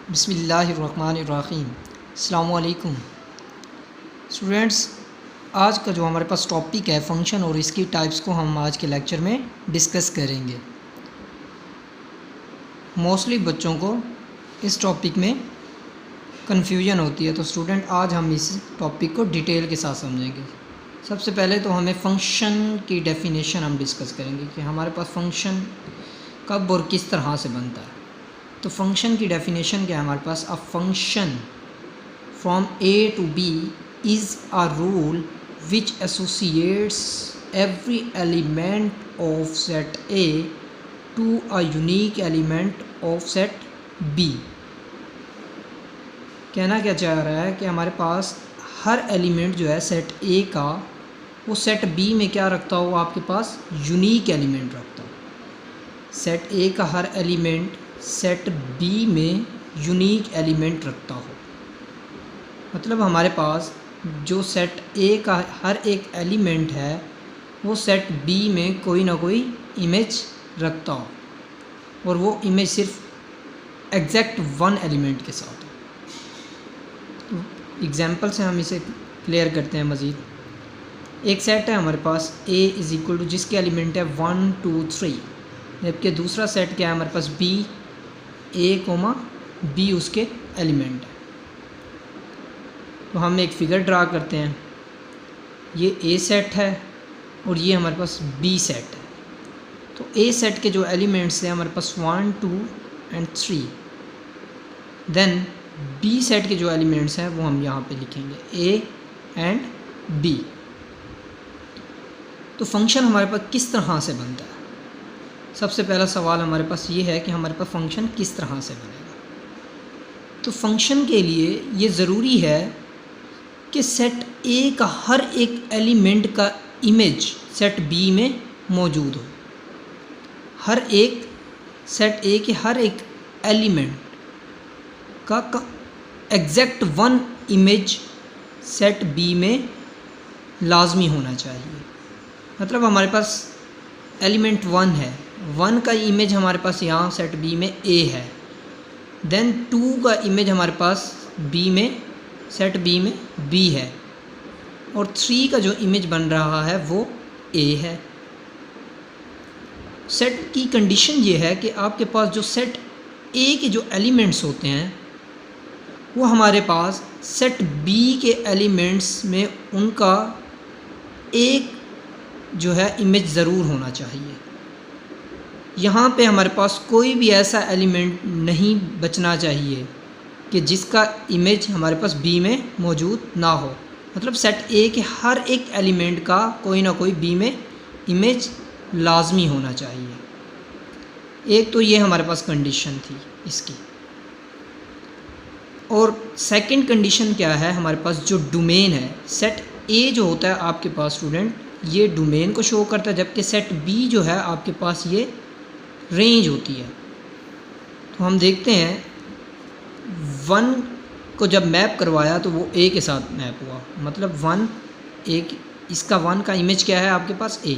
बिस्मिल्लाहिर्रहमानिर्रहीम। अस्सलामुअलैकुम स्टूडेंट्स, आज का जो हमारे पास टॉपिक है फंक्शन और इसकी टाइप्स को हम आज के लेक्चर में डिस्कस करेंगे। मोस्टली बच्चों को इस टॉपिक में कन्फ्यूजन होती है, तो स्टूडेंट आज हम इस टॉपिक को डिटेल के साथ समझेंगे। सबसे पहले तो हमें फ़ंक्शन की डेफिनेशन हम डिस्कस करेंगे कि हमारे पास फ़ंक्शन कब और किस तरह से बनता है। तो फंक्शन की डेफिनेशन क्या है हमारे पास? A function from A to B is a rule which associates every element of set A to a unique element of set B. कहना क्या चाह रहा है कि हमारे पास हर एलिमेंट जो है सेट ए का, वो सेट बी में क्या रखता हो? आपके पास यूनिक एलिमेंट रखता हो। सेट ए का हर एलिमेंट सेट बी में यूनिक एलिमेंट रखता हो। मतलब हमारे पास जो सेट ए का हर एक एलिमेंट है वो सेट बी में कोई ना कोई इमेज रखता हो, और वो इमेज सिर्फ एग्जैक्ट वन एलिमेंट के साथ हो। एग्जांपल से हम इसे क्लियर करते हैं मज़ीद। एक सेट है हमारे पास ए इज़ इक्वल टू, जिसके एलिमेंट है 1 2 3, जबकि दूसरा सेट क्या है हमारे पास? बी, ए कोमा बी उसके एलिमेंट है। तो हम एक फिगर ड्रा करते हैं। ये ए सेट है और ये हमारे पास बी सेट है। तो ए सेट के जो एलिमेंट्स हैं हमारे पास 1 2 एंड 3। देन बी सेट के जो एलिमेंट्स हैं वो हम यहाँ पे लिखेंगे ए एंड बी। तो फंक्शन हमारे पास किस तरह से बनता है? सबसे पहला सवाल हमारे पास ये है कि हमारे पास फ़ंक्शन किस तरह से बनेगा। तो फंक्शन के लिए ये ज़रूरी है कि सेट ए का हर एक एलिमेंट का इमेज सेट बी में मौजूद हो। हर एक सेट ए के हर एक एलिमेंट का exact one image set B में लाजमी होना चाहिए। मतलब हमारे पास एलिमेंट 1 है, 1 का इमेज हमारे पास यहाँ सेट बी में ए है। देन 2 का इमेज हमारे पास बी में सेट बी में बी है, और 3 का जो इमेज बन रहा है वो ए है। सेट की कंडीशन ये है कि आपके पास जो सेट ए के जो एलिमेंट्स होते हैं वो हमारे पास सेट बी के एलिमेंट्स में उनका एक जो है इमेज ज़रूर होना चाहिए। यहाँ पे हमारे पास कोई भी ऐसा एलिमेंट नहीं बचना चाहिए कि जिसका इमेज हमारे पास बी में मौजूद ना हो। मतलब सेट ए के हर एक एलिमेंट का कोई ना कोई बी में इमेज लाजमी होना चाहिए। एक तो ये हमारे पास कंडीशन थी इसकी। और सेकंड कंडीशन क्या है? हमारे पास जो डोमेन है, सेट ए जो होता है आपके पास स्टूडेंट, ये डोमेन को शो करता है, जबकि सेट बी जो है आपके पास ये रेंज होती है। तो हम देखते हैं 1 को जब मैप करवाया तो वो ए के साथ मैप हुआ। मतलब 1 एक, इसका 1 का इमेज क्या है आपके पास? ए,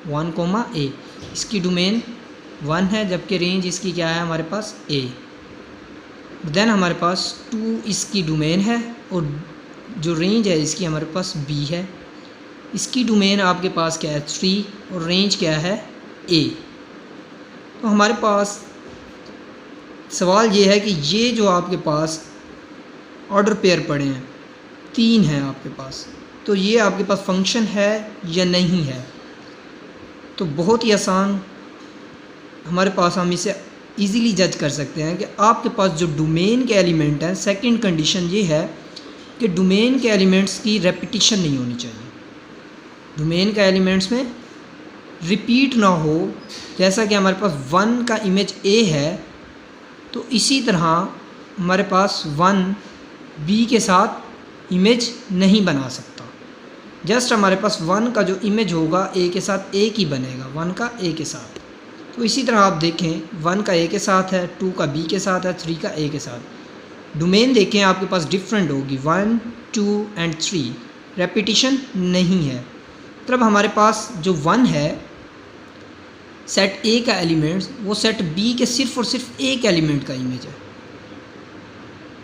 1 कोमा ए। इसकी डोमेन 1 है, जबकि रेंज इसकी क्या है हमारे पास? ए। देन हमारे पास 2 इसकी डोमेन है, और जो रेंज है इसकी हमारे पास बी है। इसकी डोमेन आपके पास क्या है? 3, और रेंज क्या है? ए। तो हमारे पास सवाल ये है कि ये जो आपके पास ऑर्डर पेयर पड़े हैं, 3 हैं आपके पास, तो ये आपके पास फंक्शन है या नहीं है? तो बहुत ही आसान हमारे पास हम इसे इजीली जज कर सकते हैं कि आपके पास जो डोमेन के एलिमेंट हैं, सेकंड कंडीशन ये है कि डोमेन के एलिमेंट्स की रेपिटिशन नहीं होनी चाहिए। डोमेन का एलिमेंट्स में रिपीट ना हो। जैसा कि हमारे पास 1 का इमेज ए है, तो इसी तरह हमारे पास 1 बी के साथ इमेज नहीं बना सकता। जस्ट हमारे पास 1 का जो इमेज होगा ए के साथ एक ही बनेगा, 1 का ए के साथ। तो इसी तरह आप देखें 1 का ए के साथ है, 2 का बी के साथ है, 3 का ए के साथ। डोमेन देखें आपके पास डिफरेंट होगी, 1 2 एंड 3, रेपिटिशन नहीं है। मतलब हमारे पास जो 1 है सेट ए का एलिमेंट्स वो सेट बी के सिर्फ़ और सिर्फ एक एलिमेंट का इमेज है।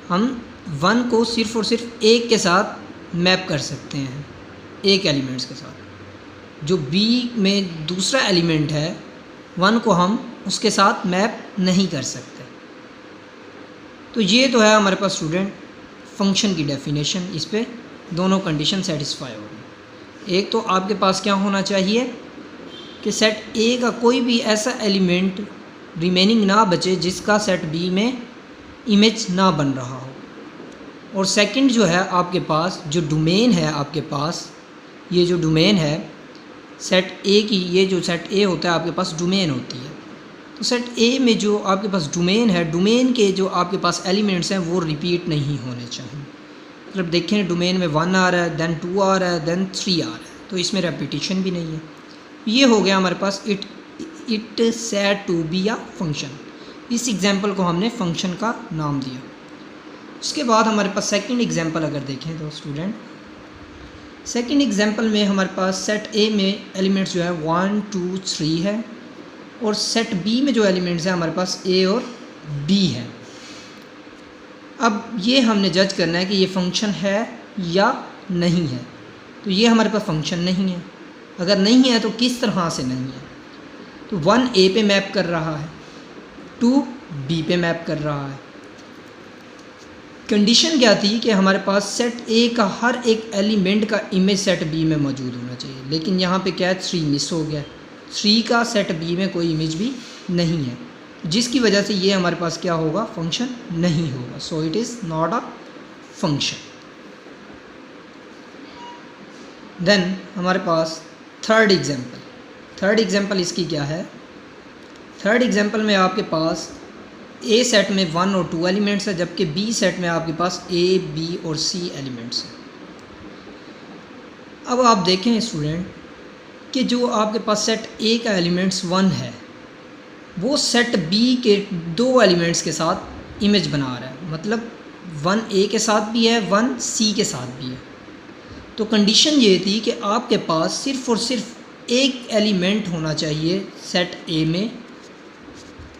हम 1 को सिर्फ़ और सिर्फ एक के साथ मैप कर सकते हैं, एक एलिमेंट्स के साथ। जो B में दूसरा एलिमेंट है 1 को हम उसके साथ मैप नहीं कर सकते। तो ये तो है हमारे पास स्टूडेंट फंक्शन की डेफिनेशन। इस पे दोनों कंडीशन सेटिस्फाई होगी। एक तो आपके पास क्या होना चाहिए कि सेट A का कोई भी ऐसा एलिमेंट रिमेनिंग ना बचे जिसका सेट B में इमेज ना बन रहा हो। और सेकंड जो है आपके पास जो डोमेन है, आपके पास ये जो डोमेन है सेट A की, ये जो सेट A होता है आपके पास डोमेन होती है। तो सेट A में जो आपके पास डोमेन है, डोमेन के जो आपके पास एलिमेंट्स हैं वो रिपीट नहीं होने चाहिए। मतलब देखें डोमेन में 1 आ रहा है, देन 2 आ रहा है, देन 3 आ रहा है, तो इसमें रेपिटेशन भी नहीं है। ये हो गया हमारे पास it set to be a function. इस एग्जांपल को हमने फंक्शन का नाम दिया। उसके बाद हमारे पास सेकंड एग्जांपल अगर देखें तो स्टूडेंट, सेकंड एग्जांपल में हमारे पास सेट A में एलिमेंट्स जो है 1 2 3 है, और सेट B में जो एलिमेंट्स हैं हमारे पास A और B है। अब ये हमने जज करना है कि ये फंक्शन है या नहीं है। तो ये हमारे पास फंक्शन नहीं है। अगर नहीं है तो किस तरह से नहीं है? तो 1 A पे मैप कर रहा है, 2 B पे मैप कर रहा है। कंडीशन क्या थी कि हमारे पास सेट A का हर एक एलिमेंट का इमेज सेट B में मौजूद होना चाहिए, लेकिन यहाँ पे क्या है 3 मिस हो गया। 3 का सेट B में कोई इमेज भी नहीं है, जिसकी वजह से ये हमारे पास क्या होगा, फंक्शन नहीं होगा। So it is not a function. Then हमारे पास थर्ड एग्जांपल इसकी क्या है? थर्ड एग्जांपल में आपके पास A सेट में 1 और 2 एलिमेंट्स है, जबकि B सेट में आपके पास A, B और C एलिमेंट्स हैं। अब आप देखें स्टूडेंट कि जो आपके पास सेट A का एलिमेंट्स 1 है वो सेट B के 2 एलिमेंट्स के साथ इमेज बना रहा है। मतलब 1 A के साथ भी है, 1 C के साथ भी है। तो कंडीशन ये थी कि आपके पास सिर्फ़ और सिर्फ एक एलिमेंट होना चाहिए सेट A में।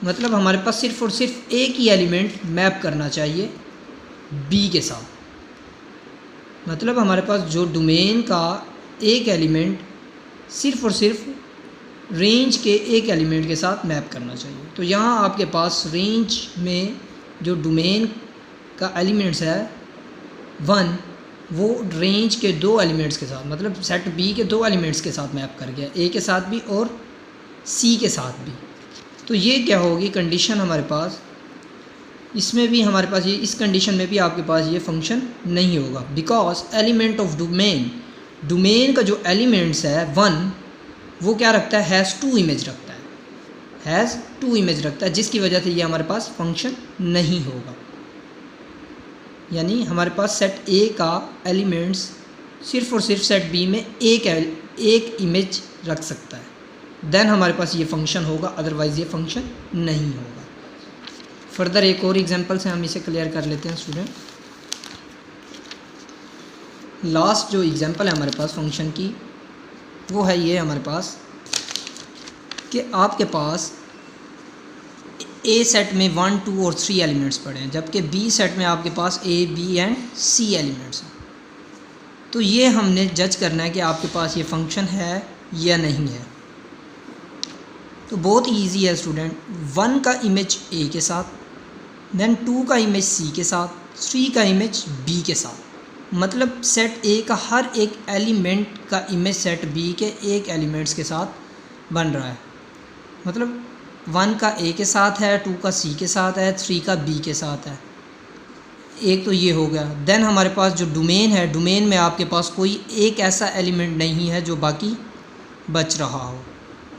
मतलब हमारे पास सिर्फ़ और सिर्फ एक ही एलिमेंट मैप करना चाहिए B के साथ। मतलब हमारे पास जो डोमेन का एक एलिमेंट सिर्फ़ और सिर्फ रेंज के एक एलिमेंट के साथ मैप करना चाहिए। तो यहाँ आपके पास रेंज में जो डोमेन का एलिमेंट्स है 1, वो रेंज के 2 एलिमेंट्स के साथ, मतलब सेट B के 2 एलिमेंट्स के साथ मैप कर गया, A के साथ भी और C के साथ भी। तो ये क्या होगी कंडीशन हमारे पास, इसमें भी हमारे पास ये, इस कंडीशन में भी आपके पास ये फंक्शन नहीं होगा। बिकॉज एलिमेंट ऑफ डोमेन का जो एलिमेंट्स है 1, वो क्या रखता है, हैज़ 2 इमेज रखता है, जिसकी वजह से ये हमारे पास फंक्शन नहीं होगा। यानी हमारे पास सेट A का एलिमेंट्स सिर्फ़ और सिर्फ सेट B में एक इमेज रख सकता है, देन हमारे पास ये फंक्शन होगा, अदरवाइज़ ये फंक्शन नहीं होगा। फर्दर एक और एग्जांपल से हम इसे क्लियर कर लेते हैं स्टूडेंट। लास्ट जो एग्जांपल है हमारे पास फंक्शन की, वो है ये हमारे पास कि आपके पास A सेट में 1 2 और 3 एलिमेंट्स पड़े हैं, जबकि B सेट में आपके पास A B and C elements हैं। तो ये हमने जज करना है कि आपके पास ये फंक्शन है या नहीं है। तो बहुत ईजी है स्टूडेंट। 1 का इमेज A के साथ, देन 2 का इमेज C के साथ, 3 का इमेज B के साथ। मतलब सेट A का हर एक एलिमेंट का इमेज सेट B के एक एलिमेंट्स के साथ बन रहा है। मतलब 1 का A के साथ है, 2 का C के साथ है, 3 का B के साथ है। एक तो ये हो गया। देन हमारे पास जो डोमेन है, डोमेन में आपके पास कोई एक ऐसा एलिमेंट नहीं है जो बाकी बच रहा हो।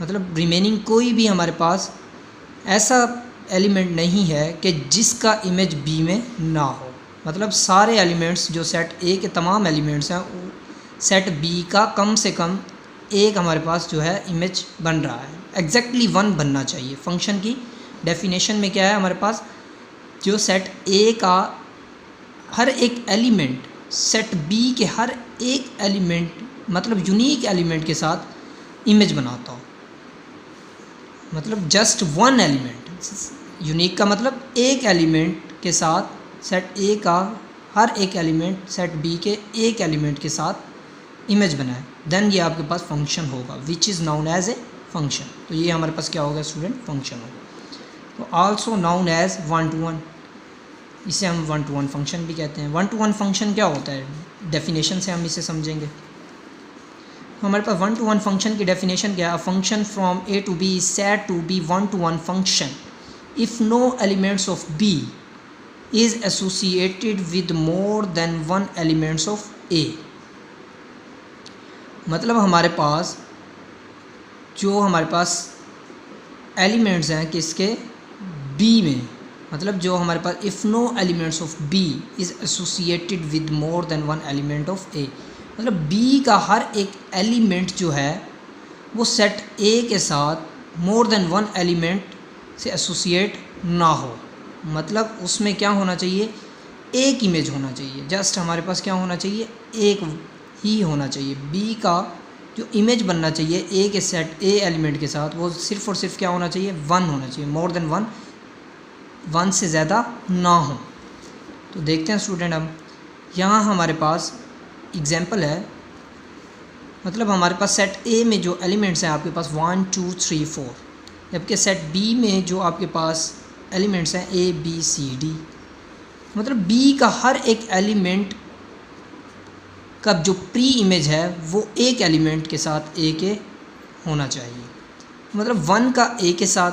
मतलब रिमेनिंग कोई भी हमारे पास ऐसा एलिमेंट नहीं है कि जिसका इमेज B में ना हो। मतलब सारे एलिमेंट्स जो सेट A के तमाम एलिमेंट्स हैं, सेट B का कम से कम एक हमारे पास जो है इमेज बन रहा है। एग्जैक्टली 1 बनना चाहिए। फंक्शन की डेफिनेशन में क्या है हमारे पास, जो सेट A का हर एक एलिमेंट सेट B के हर एक एलिमेंट, मतलब यूनिक एलिमेंट के साथ इमेज बनाता हो। मतलब जस्ट 1 एलिमेंट, यूनिक का मतलब एक एलिमेंट के साथ सेट ए का हर एक एलिमेंट सेट बी के एक एलिमेंट के साथ इमेज बनाए, देन ये आपके पास फंक्शन होगा which is known as a function. तो ये हमारे पास क्या होगा स्टूडेंट, फंक्शन होगा। तो also known as one to one, इसे हम वन टू वन फंक्शन भी कहते हैं। वन टू वन फंक्शन क्या होता है, डेफिनेशन से हम इसे समझेंगे। तो हमारे पास वन टू वन फंक्शन की डेफिनेशन क्या है, a function from A to B is said to be one to one function if no elements of B is associated with more than one elements of A. मतलब हमारे पास जो हमारे पास elements हैं किसके, B में, मतलब जो हमारे पास if no elements of B is associated with more than one element of A, मतलब बी का हर एक एलिमेंट जो है वो सेट ए के साथ मोर देन वन एलिमेंट से एसोसिएट ना हो। मतलब उसमें क्या होना चाहिए, एक इमेज होना चाहिए, जस्ट हमारे पास क्या होना चाहिए, एक ही होना चाहिए। बी का जो इमेज बनना चाहिए ए के सेट ए एलिमेंट के साथ, वो सिर्फ़ और सिर्फ क्या होना चाहिए, वन होना चाहिए, मोर देन वन, वन से ज़्यादा ना हो। तो देखते हैं स्टूडेंट, हम यहाँ हमारे पास एग्जांपल है, मतलब हमारे पास सेट ए में जो एलिमेंट्स हैं आपके पास 1 2 3 4, जबकि सेट बी में जो आपके पास एलिमेंट्स हैं ए बी सी डी, मतलब बी का हर एक एलिमेंट का जो प्री इमेज है वो एक एलिमेंट के साथ ए के होना चाहिए। मतलब 1 का ए के साथ,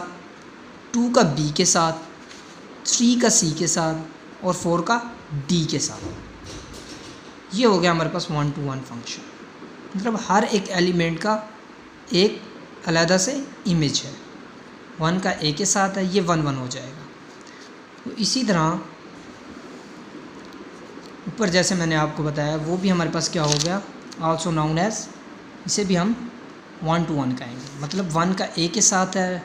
2 का बी के साथ, 3 का सी के साथ और 4 का डी के साथ। ये हो गया हमारे पास वन टू वन फंक्शन, मतलब हर एक एलिमेंट का एक अलग से इमेज है। 1 का ए के साथ है, ये 1 1 हो जाएगा। तो इसी तरह ऊपर जैसे मैंने आपको बताया वो भी हमारे पास क्या हो गया, आल्सो नाउन एज, इसे भी हम वन टू वन कहेंगे। मतलब 1 का ए के साथ है,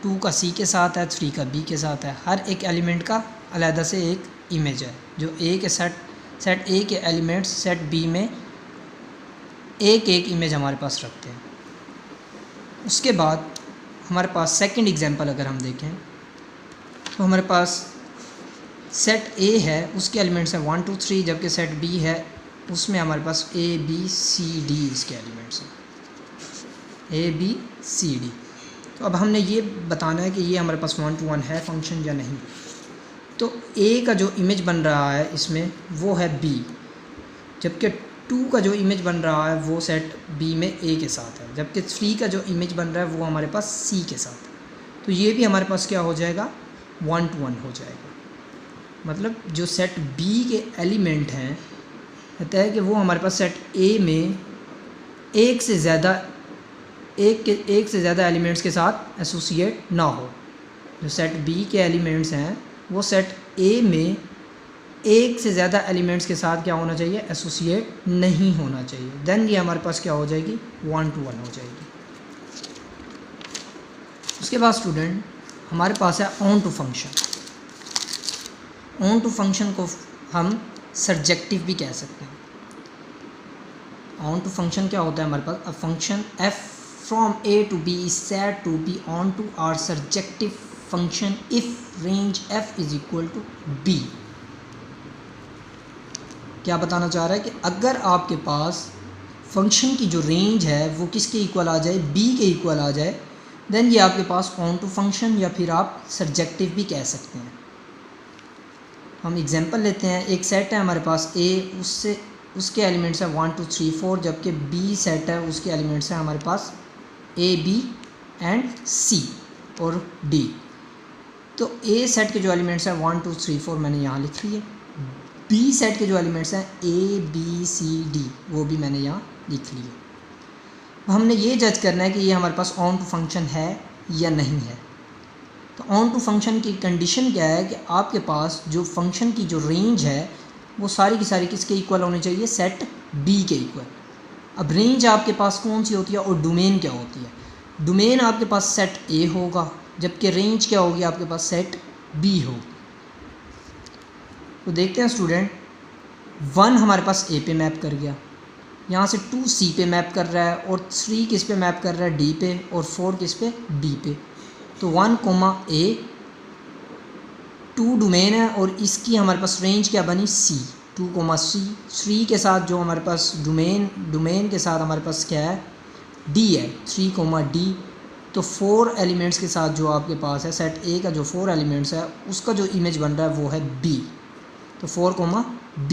2 का सी के साथ है, 3 का बी के साथ है, हर एक एलिमेंट का अलग से एक इमेज है, जो ए के सेट ए के एलिमेंट्स सेट बी में एक एक इमेज हमारे पास रखते हैं। उसके बाद हमारे पास सेकंड एग्जांपल अगर हम देखें तो हमारे पास सेट ए है, उसके एलिमेंट्स हैं 1 2 3, जबकि सेट बी है उसमें हमारे पास ए बी सी डी इसके एलिमेंट्स हैं, ए बी सी डी। तो अब हमने ये बताना है कि ये हमारे पास वन टू वन है फंक्शन या नहीं। तो ए का जो इमेज बन रहा है इसमें वो है बी, जबकि 2 का जो इमेज बन रहा है वो सेट बी में ए के साथ है, जबकि 3 का जो इमेज बन रहा है वो हमारे पास सी के साथ है। तो ये भी हमारे पास क्या हो जाएगा, वन टू वन हो जाएगा। मतलब जो सेट बी के एलिमेंट हैं, कहता है कि वो हमारे पास सेट ए में एक से ज़्यादा एलिमेंट्स के साथ एसोसिएट ना हो। जो सेट बी के एलिमेंट्स हैं वो सेट ए में एक से ज़्यादा एलिमेंट्स के साथ क्या होना चाहिए, एसोसिएट नहीं होना चाहिए। देन ये हमारे पास क्या हो जाएगी, वन टू वन हो जाएगी। उसके बाद स्टूडेंट हमारे पास है onto function. Onto function को हम सर्जेक्टिव भी कह सकते हैं। ऑन टू फंक्शन क्या होता है हमारे पास, a function F from A to B is said to be onto or surjective function if range F is equal to B. क्या बताना चाह रहा है कि अगर आपके पास फंक्शन की जो रेंज है वो किसके इक्वल आ जाए, बी के इक्वल आ जाए, देन ये आपके पास ऑन टू फंक्शन या फिर आप सर्जेक्टिव भी कह सकते हैं। हम एग्जांपल लेते हैं, एक सेट है हमारे पास ए, उसके एलिमेंट्स हैं 1 2 3 4, जबकि बी सेट है उसके एलिमेंट्स हैं हमारे पास ए बी एंड सी और डी। तो ए सेट के जो एलिमेंट्स हैं 1 2 3 4 मैंने यहाँ लिख लिए, बी सेट के जो एलिमेंट्स हैं ए बी सी डी वो भी मैंने यहाँ लिख लिए। हमने ये जज करना है कि ये हमारे पास ऑन टू फंक्शन है या नहीं है। तो ऑन टू फंक्शन की कंडीशन क्या है कि आपके पास जो फंक्शन की जो रेंज है वो सारी की सारी किसके इक्वल होनी चाहिए, सेट बी के इक्वल। अब रेंज आपके पास कौन सी होती है और डोमेन क्या होती है, डोमेन आपके पास सेट ए होगा, जबकि रेंज क्या होगी आपके पास, सेट बी होगी। तो देखते हैं स्टूडेंट, 1 हमारे पास ए पे मैप कर गया, यहाँ से 2 सी पे मैप कर रहा है और 3 किस पे मैप कर रहा है, डी पे, और 4 किस पे, बी पे। तो 1 ए 2 डोमेन है और इसकी हमारे पास रेंज क्या बनी C, 2, C के साथ जो हमारे पास डोमेन के साथ हमारे पास क्या है D है, 3, D। तो 4 एलिमेंट्स के साथ जो आपके पास है सेट A का जो 4 एलिमेंट्स है उसका जो इमेज बन रहा है वो है B, तो 4, B।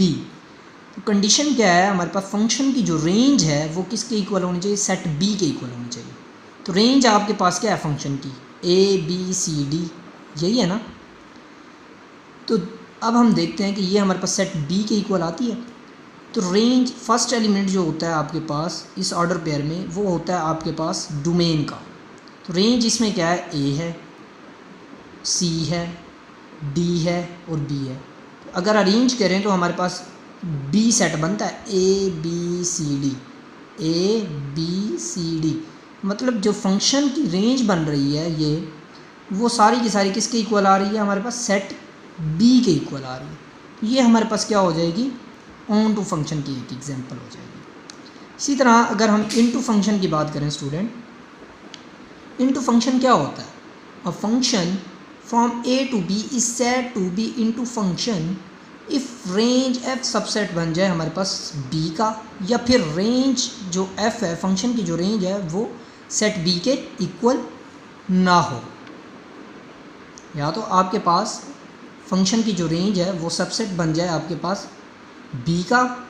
तो कंडीशन क्या है, हमारे पास फंक्शन की जो रेंज है वो किसके इक्वल होनी चाहिए, सेट B के इक्वल होनी चाहिए। तो रेंज आपके पास क्या है फंक्शन की, ABCD, यही है ना। तो अब हम देखते हैं कि ये हमारे पास सेट B के इक्वल आती है। तो रेंज फर्स्ट एलिमेंट जो होता है आपके पास इस ऑर्डर पेयर में वो होता है आपके पास डोमेन का। तो रेंज इसमें क्या है, A है, C है, D है और B है। तो अगर अरेंज करें तो हमारे पास B सेट बनता है, ABCD। मतलब जो फंक्शन की रेंज बन रही है ये वो सारी की सारी किसके इक्वल आ रही है, हमारे पास सेट B के इक्वल आ रही है। तो ये हमारे पास क्या हो जाएगी, ऑन टू फंक्शन की एक एग्जांपल हो जाएगी। इसी तरह अगर हम इनटू फंक्शन की बात करें स्टूडेंट, इनटू फंक्शन क्या होता है, a function from A to B is said to be into function if range F subset बन जाए हमारे पास B का, या फिर रेंज जो F है फंक्शन की जो रेंज है वो सेट B के इक्वल ना हो। या तो आपके पास फंक्शन की जो रेंज है वो सबसेट बन जाए आपके पास B का,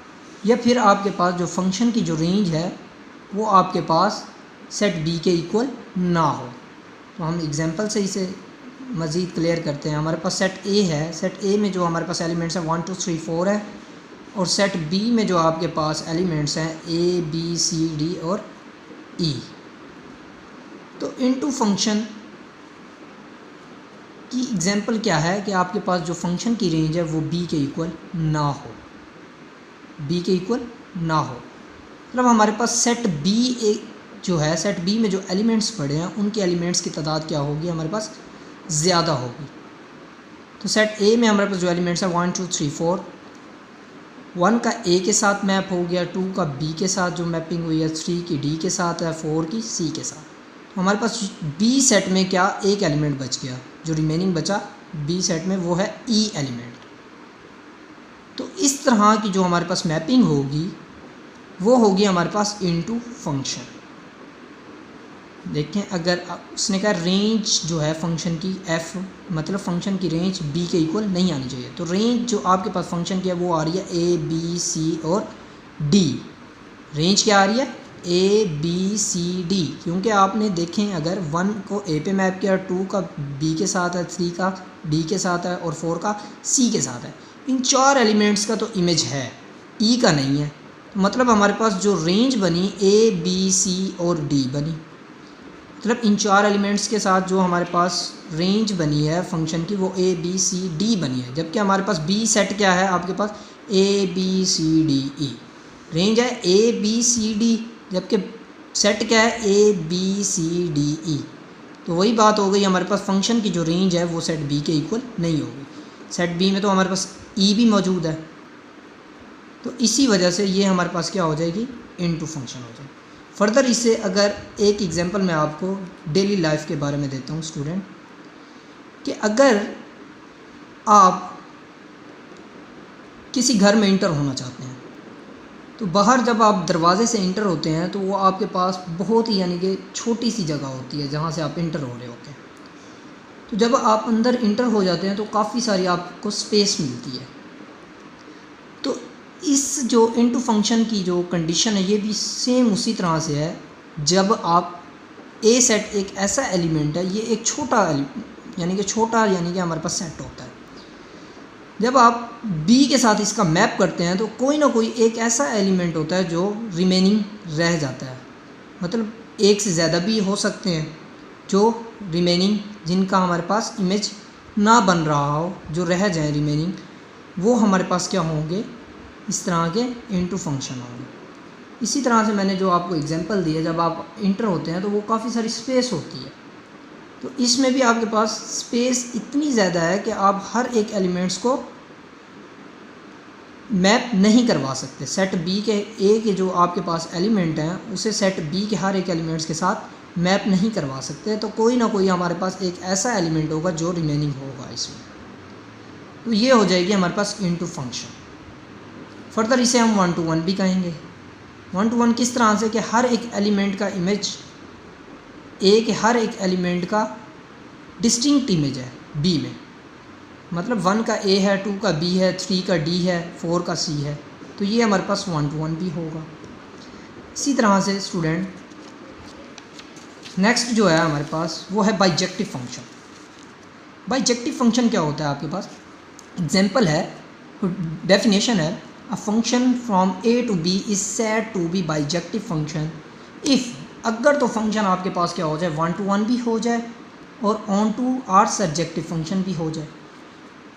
या फिर आपके पास जो फंक्शन की जो रेंज है वो आपके पास सेट B के इक्वल ना हो। तो हम एग्जांपल से इसे मज़ीद क्लियर करते हैं। हमारे पास सेट A है, सेट A में जो हमारे पास एलिमेंट्स हैं 1 2 3 4 है, और सेट B में जो आपके पास एलिमेंट्स हैं A B C D और E। तो इनटू फंक्शन की एग्जांपल क्या है कि आपके पास जो फंक्शन की रेंज है वो B के इक्वल ना हो, B के इक्वल ना हो। मतलब हमारे पास सेट B जो है, सेट B में जो एलिमेंट्स पड़े हैं उनके एलिमेंट्स की तादाद क्या होगी, हमारे पास ज़्यादा होगी। तो सेट A में हमारे पास जो एलिमेंट्स हैं 1 2 3 4, 1 का A के साथ मैप हो गया, 2 का B के साथ जो मैपिंग हुई है, 3 की D के साथ है, 4 की C के साथ। तो हमारे पास B सेट में क्या एक एलिमेंट बच गया, जो रिमेनिंग बचा B सेट में वो है E एलिमेंट। तो इस तरह की जो हमारे पास मैपिंग होगी वो होगी हमारे पास इनटू फंक्शन। देखें, अगर उसने कहा रेंज जो है फंक्शन की F, मतलब फंक्शन की रेंज B के इक्वल नहीं आनी चाहिए। तो रेंज जो आपके पास फंक्शन की है वो आ रही है A B C और D। रेंज क्या आ रही है, A B C D, क्योंकि आपने देखें अगर 1 को A पे मैप किया, 2 का B के साथ है, 3 का D के साथ है और 4 का C के साथ है। इन 4 एलिमेंट्स का तो इमेज है, E का नहीं है। मतलब हमारे पास जो रेंज बनी A B C और D बनी, मतलब इन 4 एलिमेंट्स के साथ जो हमारे पास रेंज बनी है फंक्शन की वो A B C D बनी है। जबकि हमारे पास B सेट क्या है, आपके पास A B C D E, range है A B C D, जबकि सेट क्या है A B C D E। तो वही बात हो गई, हमारे पास फंक्शन की जो रेंज है वो सेट B के इक्वल नहीं होगी। सेट B में तो हमारे पास E भी मौजूद है, तो इसी वजह से ये हमारे पास क्या हो जाएगी, इनटू फंक्शन हो जाएगी। फर्दर इससे अगर एक एग्जांपल मैं आपको डेली लाइफ के बारे में देता हूँ स्टूडेंट, कि अगर आप किसी घर में इंटर होना चाहते हैं तो बाहर जब आप दरवाज़े से इंटर होते हैं तो वो आपके पास बहुत ही यानी कि छोटी सी जगह होती है जहाँ से आप इंटर हो रहे होते हैं। तो जब आप अंदर इंटर हो जाते हैं तो काफ़ी सारी आपको स्पेस मिलती है। तो इस जो इनटू फंक्शन की जो कंडीशन है ये भी सेम उसी तरह से है। जब आप ए सेट एक ऐसा एलिमेंट है, ये एक छोटा यानी कि हमारे पास सेट होता है। जब आप बी के साथ इसका मैप करते हैं तो कोई ना कोई एक ऐसा एलिमेंट होता है जो रिमेनिंग रह जाता है। मतलब एक से ज़्यादा भी हो सकते हैं जो रिमेनिंग, जिनका हमारे पास इमेज ना बन रहा हो, जो रह जाए रिमेनिंग, वो हमारे पास क्या होंगे, इस तरह के इनटू फंक्शन होंगे। इसी तरह से मैंने जो आपको एग्जांपल दिया, जब आप इंटर होते हैं तो वो काफ़ी सारी स्पेस होती है। तो इसमें भी आपके पास स्पेस इतनी ज़्यादा है कि आप हर एक एलिमेंट्स को मैप नहीं करवा सकते। सेट बी के ए के जो आपके पास एलिमेंट हैं उसे सेट बी के हर एक एलिमेंट्स के साथ मैप नहीं करवा सकते। तो कोई ना कोई हमारे पास एक ऐसा एलिमेंट होगा जो रिमेनिंग होगा इसमें। तो ये हो जाएगी हमारे पास इनटू फंक्शन। फर्दर इसे हम 1 to 1 भी कहेंगे। 1 to 1 किस तरह से कि हर एक एलिमेंट का इमेज ए के हर एक एलिमेंट का डिस्टिंक्ट इमेज है बी में, मतलब 1 का ए है, 2 का बी है, 3 का डी है, 4 का सी है, तो ये हमारे पास 1 to 1 भी होगा। इसी तरह से स्टूडेंट नेक्स्ट जो है हमारे पास वो है बाइजेक्टिव फंक्शन। बाइजेक्टिव फंक्शन क्या होता है आपके पास, एग्जाम्पल है, डेफिनेशन है, a function from A to B is said to be bijective function if, अगर तो फंक्शन आपके पास क्या हो जाए 1 to 1 भी हो जाए और onto or surjective function भी हो जाए।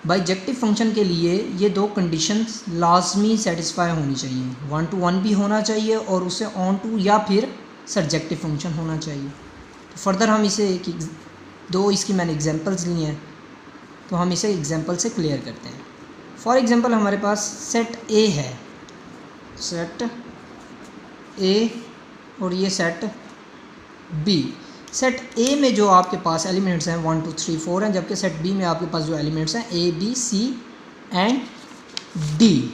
बाइजेक्टिव फंक्शन के लिए ये दो कंडीशंस लाजमी सेटिस्फाई होनी चाहिए, 1 to 1 भी होना चाहिए और उससे ऑन टू या फिर सर्जेक्टिव फंक्शन होना चाहिए। तो फर्दर हम इसे दो इसकी मैंने एग्जांपल्स ली हैं, तो हम इसे एग्जांपल से क्लियर करते हैं। फॉर एग्जांपल हमारे पास सेट ए है, सेट ए और ये सेट बी। सेट ए में जो आपके पास एलिमेंट्स हैं 1 2 3 4 हैं, जबकि सेट बी में आपके पास जो एलिमेंट्स हैं A B C and D.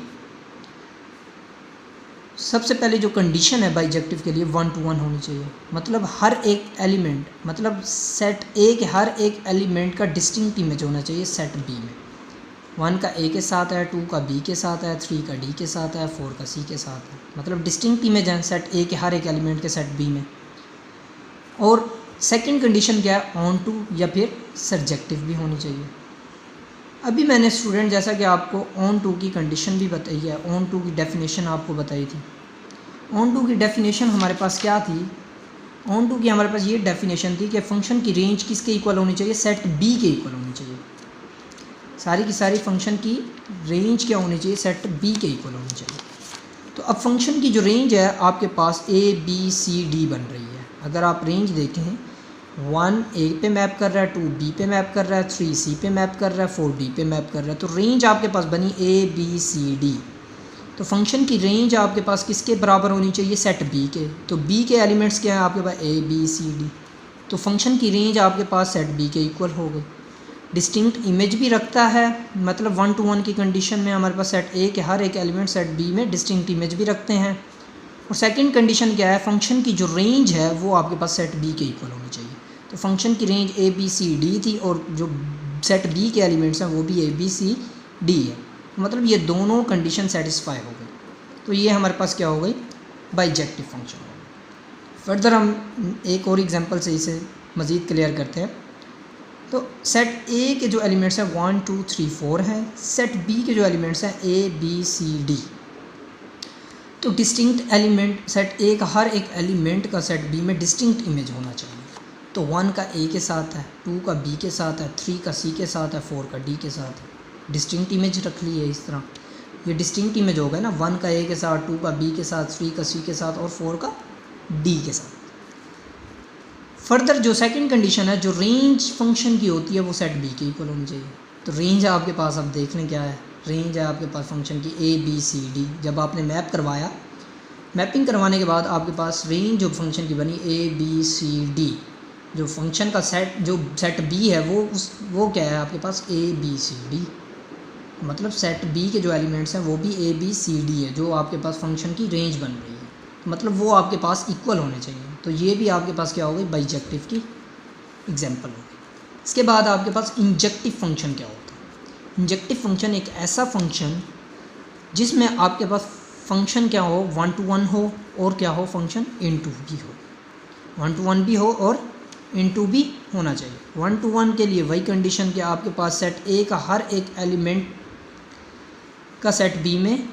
सबसे पहले जो कंडीशन है बाइजेक्टिव के लिए 1 to 1 होनी चाहिए, मतलब हर एक एलिमेंट, मतलब सेट ए के हर एक एलिमेंट का डिस्टिंक्ट इमेज होना चाहिए सेट बी में। 1 का ए के साथ है, 2 का बी के साथ है, 3 का डी के साथ है, 4 का सी के साथ है, मतलब डिस्टिंक्ट इमेज है सेट ए के हर एक एलिमेंट के सेट बी में। और सेकंड कंडीशन क्या है, ऑन टू या फिर सर्जेक्टिव भी होनी चाहिए। अभी मैंने स्टूडेंट जैसा कि आपको ऑन टू की कंडीशन भी बताई है, ऑन टू की डेफिनेशन आपको बताई थी। ऑन टू की डेफिनेशन हमारे पास क्या थी, ऑन टू की हमारे पास ये डेफिनेशन थी कि फंक्शन की रेंज किसके इक्वल होनी चाहिए, सेट बी के इक्वल होनी चाहिए। सारी की सारी फंक्शन की रेंज क्या होनी चाहिए, सेट बी के इक्वल होनी चाहिए। तो अब फंक्शन की जो रेंज है आपके पास ए बी सी डी बन रही है। अगर आप रेंज देखें, 1 ए पे मैप कर रहा है, 2 बी पे मैप कर रहा है, 3 सी पे मैप कर रहा है, 4 डी पे मैप कर रहा है, तो रेंज आपके पास बनी ए बी सी डी। तो फंक्शन की रेंज आपके पास किसके बराबर होनी चाहिए, सेट बी के। तो बी के एलिमेंट्स क्या हैं आपके पास, ए बी सी डी। तो फंक्शन की रेंज आपके पास सेट बी के इक्वल हो गई। डिस्टिंक्ट इमेज भी रखता है, मतलब 1 to 1 की कंडीशन में हमारे पास सेट ए के हर एक एलिमेंट सेट बी में डिस्टिंक्ट इमेज भी रखते हैं। और सेकंड कंडीशन क्या है, फंक्शन की जो रेंज है वो आपके पास सेट बी के इक्वल होनी चाहिए। तो फंक्शन की range A B C D थी और जो सेट बी के एलिमेंट्स हैं वो भी ए बी सी डी है, मतलब ये दोनों कंडीशन सेटिस्फाई हो गई। तो ये हमारे पास क्या हो गई, बाइजेक्टिव फंक्शन हो गई। फर्दर हम एक और एग्जांपल से इसे मज़ीद क्लियर करते हैं। तो सेट ए के जो एलिमेंट्स हैं 1 2 3 4 हैं, सेट बी के जो एलिमेंट्स हैं ए बी सी डी। तो डिस्टिंक्ट एलिमेंट सेट ए का हर एक एलिमेंट का सेट बी में डिस्टिंक्ट इमेज होना चाहिए। तो 1 का ए के साथ है, 2 का बी के साथ है, 3 का सी के साथ है, 4 का डी के साथ है। डिस्टिंक्ट इमेज रख ली है इस तरह, ये डिस्टिंक्ट इमेज हो गया ना, 1 का ए के साथ, 2 का बी के साथ, 3 का सी के साथ और 4 का डी के साथ। फर्दर जो सेकंड कंडीशन है, जो रेंज फंक्शन की होती है वो सेट बी के इक्वल होनी चाहिए। तो रेंज आपके पास, अब देख लें क्या है, रेंज है आपके पास फंक्शन की ए बी सी डी। जब आपने मैप करवाया, मैपिंग करवाने के बाद आपके पास रेंज जो फंक्शन की बनी ए बी सी डी, जो फंक्शन का सेट जो सेट बी है वो क्या है आपके पास, ए बी सी डी। मतलब सेट बी के जो एलिमेंट्स हैं वो भी ए बी सी डी है, जो आपके पास फंक्शन की रेंज बन रही है, मतलब वो आपके पास इक्वल होने चाहिए। तो ये भी आपके पास क्या हो गई, बाइजेक्टिव की एग्जांपल हो गई। इसके बाद आपके पास इंजेक्टिव फंक्शन क्या होता है। इंजेक्टिव फंक्शन एक ऐसा फंक्शन जिसमें आपके पास फंक्शन क्या हो, 1 to 1 हो और क्या हो, फंक्शन इनटू भी हो। 1 to 1 भी हो और इनटू भी होना चाहिए। 1 to 1 के लिए वही कंडीशन कि आपके पास सेट ए का हर एक एलिमेंट का सेट बी में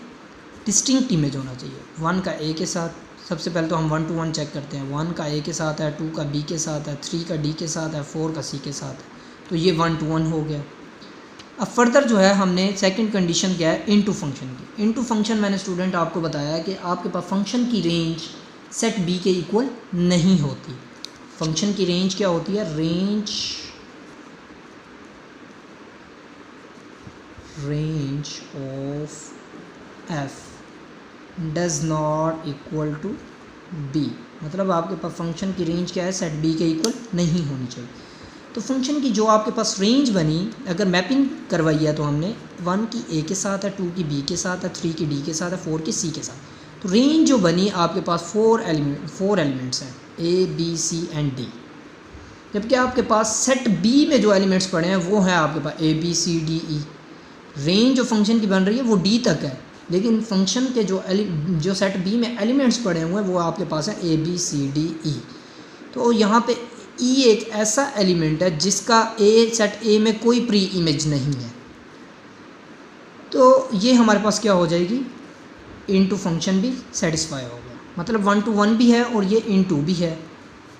डिस्टिंक्ट इमेज होना चाहिए। 1 का ए के साथ, सबसे पहले तो हम 1 to 1 चेक करते हैं। 1 का ए के साथ है, 2 का बी के साथ है, 3 का डी के साथ है, 4 का सी के साथ है, तो ये 1 to 1 हो गया। अब फर्दर जो है हमने सेकंड कंडीशन क्या है, इनटू फंक्शन की। इनटू फंक्शन मैंने स्टूडेंट आपको बताया कि आपके पास फंक्शन की रेंज सेट बी के इक्वल नहीं होती। फंक्शन की रेंज क्या होती है, range of F does not equal to B, मतलब आपके पास फंक्शन की रेंज क्या है, सेट बी के इक्वल नहीं होनी चाहिए। तो फंक्शन की जो आपके पास रेंज बनी, अगर मैपिंग करवाई है तो हमने 1 की ए के साथ है, 2 की बी के साथ है, 3 की डी के साथ है, 4 की सी के साथ। तो रेंज जो बनी आपके पास 4 एलिमेंट्स हैं, A B C and D. जबकि आपके पास सेट बी में जो एलिमेंट्स पड़े हैं वो हैं आपके पास A B C D E. Range जो फंक्शन की बन रही है वो डी तक है, लेकिन फंक्शन के जो सेट बी में एलिमेंट्स पड़े हुए हैं वो आपके पास है ए बी सी डी ई। तो यहाँ पे ई एक ऐसा एलिमेंट है जिसका सेट ए में कोई प्री इमेज नहीं है। तो ये हमारे पास क्या हो जाएगी, इनटू फंक्शन भी सेटिस्फाई हो गया, मतलब 1 to 1 भी है और ये इनटू भी है।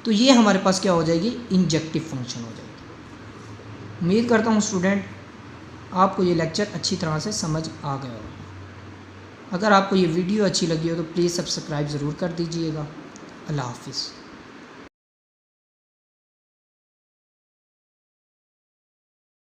तो ये हमारे पास क्या हो जाएगी, इंजेक्टिव फंक्शन हो जाएगी। उम्मीद करता हूँ स्टूडेंट आपको ये लेक्चर अच्छी तरह से समझ आ गया होगा। अगर आपको ये वीडियो अच्छी लगी हो तो प्लीज़ सब्सक्राइब ज़रूर कर दीजिएगा। अल्लाह हाफिज़।